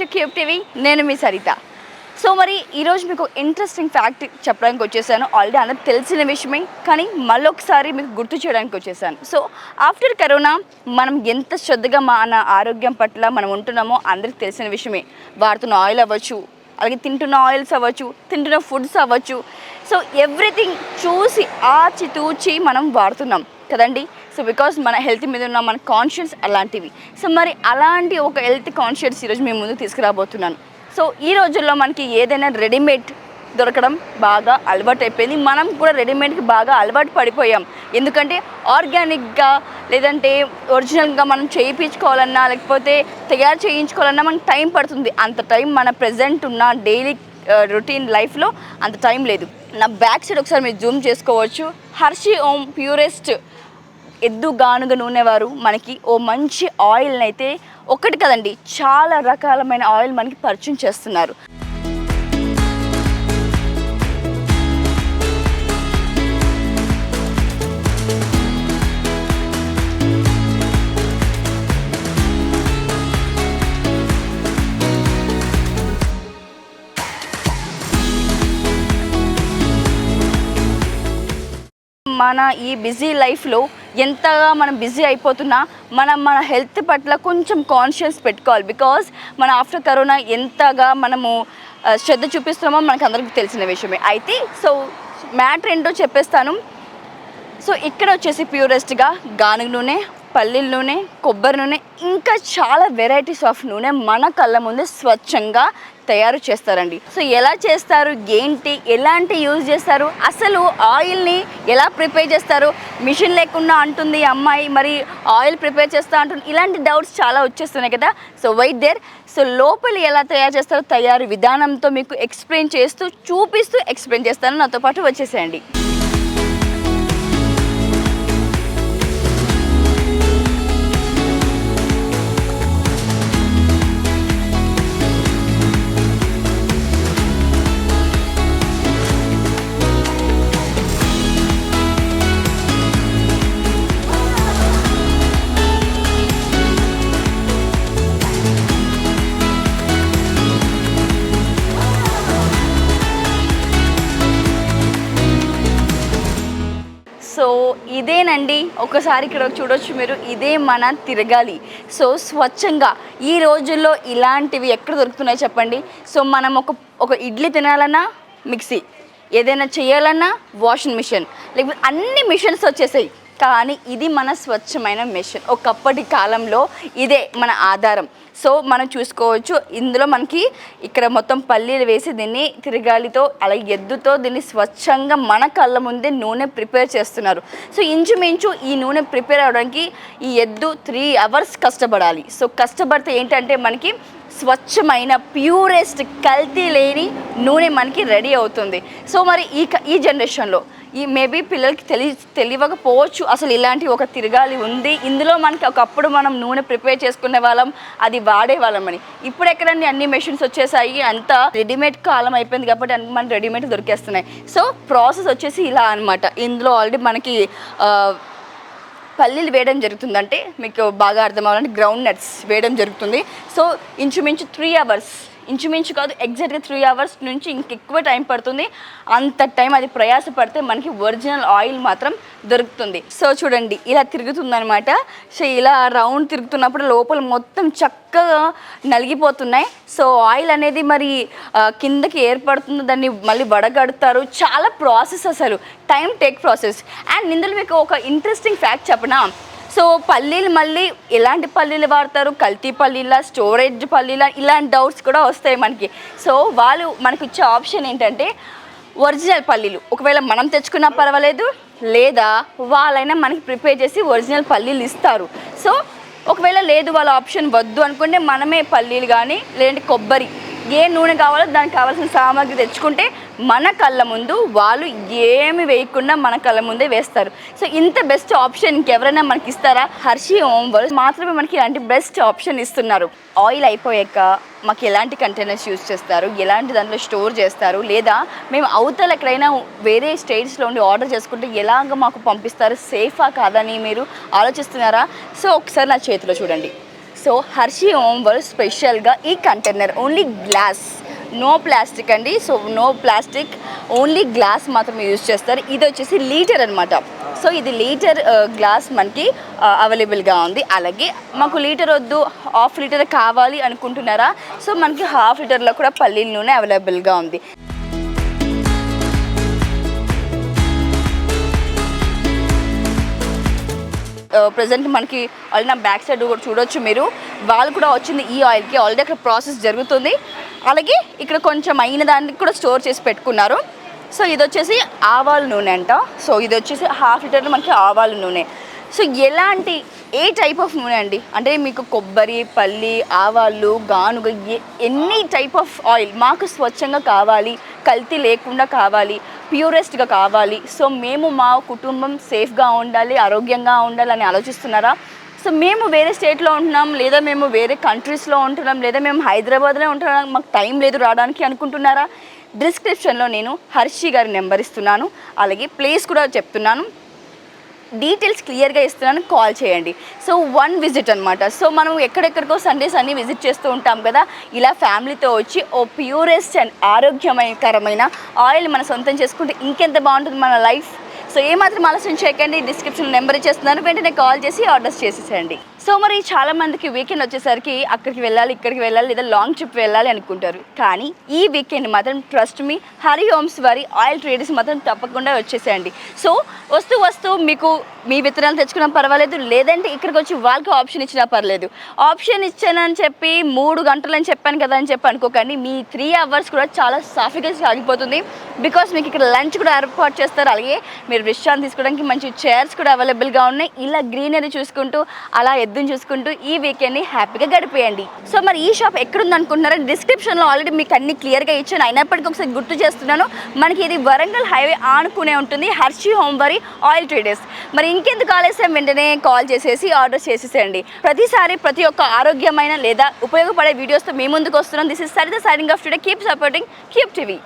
To cube TV. నేను మీ Saritha. So మరి ఈరోజు మీకు ఇంట్రెస్టింగ్ ఫ్యాక్ట్ చెప్పడానికి వచ్చేసాను. ఆల్రెడీ అందరికి తెలిసిన విషయమే, కానీ మళ్ళొకసారి మీకు గుర్తు చేయడానికి వచ్చేసాను. సో ఆఫ్టర్ కరోనా మనం ఎంత శ్రద్ధగా మన ఆరోగ్యం పట్ల మనం ఉంటున్నామో అందరికి తెలిసిన విషయమే. వాడుతున్న ఆయిల్ అవ్వచ్చు, అలాగే తింటున్న ఆయిల్స్ అవ్వచ్చు, తింటున్న ఫుడ్స్ అవ్వచ్చు. సో ఎవ్రీథింగ్ చూసి ఆచితూచి మనం వాడుతున్నాం కదండి. సో బికాస్ మన హెల్త్ మీద ఉన్న మన కాన్షియస్ అలాంటివి. సో మరి అలాంటి ఒక హెల్త్ కాన్షియస్ ఈరోజు మేము ముందు తీసుకురాబోతున్నాను. సో ఈ రోజుల్లో మనకి ఏదైనా రెడీమేడ్ దొరకడం బాగా అలవాటు అయిపోయింది. మనం కూడా రెడీమేడ్కి బాగా అలవాటు పడిపోయాం. ఎందుకంటే ఆర్గానిక్గా లేదంటే ఒరిజినల్గా మనం చేయించుకోవాలన్నా లేకపోతే తయారు చేయించుకోవాలన్నా మనకు టైం పడుతుంది. అంత టైం మన ప్రజెంట్ ఉన్న డైలీ రొటీన్ లైఫ్లో అంత టైం లేదు. నా బ్యాక్ సైడ్ ఒకసారి మీరు జూమ్ చేసుకోవచ్చు. హర్షీ ఓం ప్యూరెస్ట్ ఎద్దు గానుగ నూనె వారు మనకి ఓ మంచి ఆయిల్ని అయితే ఒకటి కదండి, చాలా రకాలమైన ఆయిల్ మనకి పరిచయం చేస్తున్నారు. మన ఈ బిజీ లైఫ్లో ఎంతగా మనం బిజీ అయిపోతున్నా మన హెల్త్ పట్ల కొంచెం కాన్షియస్ పెట్టుకోవాలి. బికాజ్ మన ఆఫ్టర్ కరోనా ఎంతగా మనము శ్రద్ధ చూపిస్తున్నామో మనకు అందరికీ తెలిసిన విషయమే. అయితే సో మ్యాటర్ ఏంటో చెప్పేస్తాను. సో ఇక్కడ వచ్చేసి ప్యూరెస్ట్గా గానుగ నూనె, పల్లీల నూనె, కొబ్బరి నూనె, ఇంకా చాలా వెరైటీస్ ఆఫ్ నూనె మన కళ్ళ ముందే స్వచ్ఛంగా తయారు చేస్తారండి. సో ఎలా చేస్తారు, ఏంటి, ఎలాంటి యూజ్ చేస్తారు, అసలు ఆయిల్ని ఎలా ప్రిపేర్ చేస్తారు, మిషన్ లేకుండా అంటుంది అమ్మాయి, మరి ఆయిల్ ప్రిపేర్ చేస్తా అంటుంది, ఇలాంటి డౌట్స్ చాలా వచ్చేస్తున్నాయి కదా. So wait there. సో లోపల ఎలా తయారు చేస్తారో తయారు విధానంతో మీకు ఎక్స్ప్లెయిన్ చేస్తూ చూపిస్తూ ఎక్స్ప్లెయిన్ చేస్తాను. నాతో పాటు వచ్చేసేయండి. సో ఇదేనండి, ఒకసారి ఇక్కడ చూడొచ్చు మీరు, ఇదే మన తిరగాలి. సో స్వచ్ఛంగా ఈ రోజుల్లో ఇలాంటివి ఎక్కడ దొరుకుతున్నాయి చెప్పండి. సో మనం ఒక ఇడ్లీ తినాలన్నా మిక్సీ, ఏదైనా చేయాలన్నా వాషింగ్ మిషన్, లేకపోతే అన్ని మిషన్స్ వచ్చేసాయి. కానీ ఇది మన స్వచ్ఛమైన మిషన్. ఒకప్పటి కాలంలో ఇదే మన ఆధారం. సో మనం చూసుకోవచ్చు, ఇందులో మనకి ఇక్కడ మొత్తం పల్లీలు వేసి దీన్ని తిరగాలితో అలాగే ఎద్దుతో దీన్ని స్వచ్ఛంగా మన కళ్ళ ముందే నూనె ప్రిపేర్ చేస్తున్నారు. సో ఇంచుమించు ఈ నూనె ప్రిపేర్ అవ్వడానికి ఈ ఎద్దు 3 hours కష్టపడాలి. సో కష్టపడితే ఏంటంటే మనకి స్వచ్ఛమైన ప్యూరెస్ట్ కల్తీ లేని నూనె మనకి రెడీ అవుతుంది. సో మరి ఈ జనరేషన్లో మేబీ పిల్లలకి తెలియకపోవచ్చు అసలు ఇలాంటి ఒక తిరగాలి ఉంది. ఇందులో మనకి ఒకప్పుడు మనం నూనె ప్రిపేర్ చేసుకునే వాళ్ళం, అది వాడేవాళ్ళం అని. ఇప్పుడు ఎక్కడండి అన్ని మెషిన్స్ వచ్చేసాయి, అంతా రెడీమేడ్ కాలం అయిపోయింది కాబట్టి అన్ని మనకి రెడీమేడ్ దొరికేస్తున్నాయి. సో ప్రాసెస్ వచ్చేసి ఇలా అనమాట. ఇందులో ఆల్రెడీ మనకి పల్లీలు వేయడం జరుగుతుంది. అంటే మీకు బాగా అర్థం అవ్వాలంటే గ్రౌండ్ నట్స్ వేయడం జరుగుతుంది. సో ఇంచుమించు 3 hours, ఇంచుమించు కాదు ఎగ్జాక్ట్గా 3 hours నుంచి ఇంకెక్కువ టైం పడుతుంది. అంత టైం అది ప్రయాసపడితే మనకి ఒరిజినల్ ఆయిల్ మాత్రం దొరుకుతుంది. సో చూడండి ఇలా తిరుగుతుందనమాట. సో ఇలా రౌండ్ తిరుగుతున్నప్పుడు లోపల మొత్తం చక్కగా నలిగిపోతున్నాయి. సో ఆయిల్ అనేది మరి కిందకి ఏర్పడుతుంది, దాన్ని మళ్ళీ వడగడతారు. చాలా ప్రాసెస్, అసలు టైం టేక్ ప్రాసెస్. అండ్ ఇందులో మీకు ఒక ఇంట్రెస్టింగ్ ఫ్యాక్ట్ చెప్పనా. సో పల్లీలు మళ్ళీ ఎలాంటి పల్లీలు వాడతారు, కల్తీ పల్లీలా, స్టోరేజ్ పల్లీలా, ఇలాంటి డౌట్స్ కూడా వస్తాయి మనకి. సో వాళ్ళు మనకి ఇచ్చే ఆప్షన్ ఏంటంటే ఒరిజినల్ పల్లీలు, ఒకవేళ మనం తెచ్చుకున్నా పర్వాలేదు, లేదా వాళ్ళైనా మనకి ప్రిపేర్ చేసి ఒరిజినల్ పల్లీలు ఇస్తారు. సో ఒకవేళ లేదు వాళ్ళ ఆప్షన్ వద్దు అనుకుంటే మనమే పల్లీలు కానీ లేదంటే కొబ్బరి, ఏ నూనె కావాలో దానికి కావాల్సిన సామాగ్రి తెచ్చుకుంటే మన కళ్ళ ముందు వాళ్ళు ఏమి వేయకుండా మన కళ్ళ ముందే వేస్తారు. సో ఇంత బెస్ట్ ఆప్షన్ ఇంకెవరైనా మనకి ఇస్తారా? హర్షీ ఓం వాళ్ళు మాత్రమే మనకి ఇలాంటి బెస్ట్ ఆప్షన్ ఇస్తున్నారు. ఆయిల్ అయిపోయాక మాకు ఎలాంటి కంటైనర్స్ యూజ్ చేస్తారు, ఎలాంటి దాంట్లో స్టోర్ చేస్తారు, లేదా మేము అవతల ఎక్కడైనా వేరే స్టేట్స్లో ఉండి ఆర్డర్ చేసుకుంటే ఎలాగ మాకు పంపిస్తారు, సేఫా కాదని మీరు ఆలోచిస్తున్నారా? సో ఒకసారి నా చేతిలో చూడండి. సో హర్షీ హోమ్ వాళ్ళు స్పెషల్గా ఈ container only glass, no plastic అండి. So no plastic, only glass మాత్రం యూజ్ చేస్తారు. ఇది వచ్చేసి లీటర్ అనమాట. సో ఇది లీటర్ గ్లాస్ మనకి అవైలబుల్గా ఉంది. అలాగే మాకు లీటర్ వద్దు, హాఫ్ లీటర్ కావాలి అనుకుంటున్నారా, సో మనకి హాఫ్ లీటర్లో కూడా పల్లీల నూనె అవైలబుల్గా ఉంది. ప్రజెంట్ మనకి ఆల్రెడీ నా బ్యాక్ సైడ్ కూడా చూడొచ్చు మీరు, వాళ్ళు కూడా వచ్చింది ఈ ఆయిల్కి. ఆల్రెడీ అక్కడ ప్రాసెస్ జరుగుతుంది. అలాగే ఇక్కడ కొంచెం అయిన దానికి కూడా స్టోర్ చేసి పెట్టుకున్నారు. సో ఇది వచ్చేసి ఆవాల నూనె అంట. సో ఇది వచ్చేసి హాఫ్ లీటర్లో మనకి ఆవాల నూనె. సో ఎలాంటి ఏ టైప్ ఆఫ్ నూనె అండి అంటే మీకు కొబ్బరి, పల్లి, ఆవాలు, గానుగ, ఎన్ని టైప్ ఆఫ్ ఆయిల్ మాకు స్వచ్ఛంగా కావాలి, కల్తీ లేకుండా కావాలి, ప్యూరెస్ట్గా కావాలి. సో మేము మా కుటుంబం సేఫ్గా ఉండాలి, ఆరోగ్యంగా ఉండాలి అని ఆలోచిస్తున్నారా? సో మేము వేరే స్టేట్లో ఉంటున్నాం, లేదా మేము వేరే కంట్రీస్లో ఉంటున్నాం, లేదా మేము హైదరాబాద్లో ఉంటున్నాం, మాకు టైం లేదు రావడానికి అనుకుంటున్నారా? డిస్క్రిప్షన్లో నేను హర్షి గారి నెంబర్ ఇస్తున్నాను, అలాగే ప్లేస్ కూడా చెప్తున్నాను, డీటెయిల్స్ క్లియర్గా ఇస్తున్నాను, కాల్ చేయండి. సో 1 విజిట్ అనమాట. సో మనం ఎక్కడెక్కడికో సండేస్ అన్నీ విజిట్ చేస్తూ ఉంటాం కదా, ఇలా ఫ్యామిలీతో వచ్చి ఓ ప్యూరెస్ట్ అండ్ ఆరోగ్యకరమైన ఆయిల్ మన సొంతం చేసుకుంటే ఇంకెంత బాగుంటుంది మన లైఫ్. సో ఏమాత్రం ఆలస్యం చేయకండి, డిస్క్రిప్షన్ నెంబర్ ఇచ్చేస్తున్నాను, వెంటనే కాల్ చేసి ఆర్డర్స్ చేసేసేయండి. సో మరి చాలామందికి వీకెండ్ వచ్చేసరికి అక్కడికి వెళ్ళాలి, ఇక్కడికి వెళ్ళాలి, లేదా లాంగ్ ట్రిప్ వెళ్ళాలి అనుకుంటారు. కానీ ఈ వీకెండ్ మాత్రం ట్రస్ట్ మీ హరి హోమ్స్ వారి ఆయిల్ ట్రేడర్స్ మాత్రం తప్పకుండా వచ్చేసేయండి. సో వస్తూ మీకు మీ విత్తనాలు తెచ్చుకున్నా పర్వాలేదు, లేదంటే ఇక్కడికి వచ్చి వాళ్ళకి ఆప్షన్ ఇచ్చినా పర్లేదు. ఆప్షన్ ఇచ్చానని చెప్పి 3 గంటలు అని చెప్పాను కదా అని చెప్పి అనుకోకండి, మీ 3 అవర్స్ కూడా చాలా సాఫీగా సాగిపోతుంది. బికాస్ మీకు ఇక్కడ లంచ్ కూడా ఏర్పాటు చేస్తారు, అలాగే మీరు విశ్రాంతి తీసుకోవడానికి మంచి చైర్స్ కూడా అవైలబుల్గా ఉన్నాయి. ఇలా గ్రీనరీ చూసుకుంటూ, అలా ఎద్దుని చూసుకుంటూ ఈ వీకెండ్ని హ్యాపీగా గడిపేయండి. సో మరి ఈ షాప్ ఎక్కడుంది అనుకుంటున్నారా? డిస్క్రిప్షన్లో ఆల్రెడీ మీకు అన్ని క్లియర్గా ఇచ్చాను, అయినప్పటికీ ఒకసారి గుర్తు చేస్తున్నాను. మనకి ఇది వరంగల్ హైవే ఆనుకునే ఉంటుంది, హర్షి హోమ్ వారి ఆయిల్ ట్రేడర్స్. మరి ఇంకెందుకు ఆలస్యం, వెంటనే కాల్ చేసేసి ఆర్డర్ చేసేసేయండి. ప్రతిసారి ప్రతి ఒక్క ఆరోగ్యమైన లేదా ఉపయోగపడే వీడియోస్తో మీ ముందుకు వస్తున్నాం. This is Saritha signing off today. Keep supporting cube TV.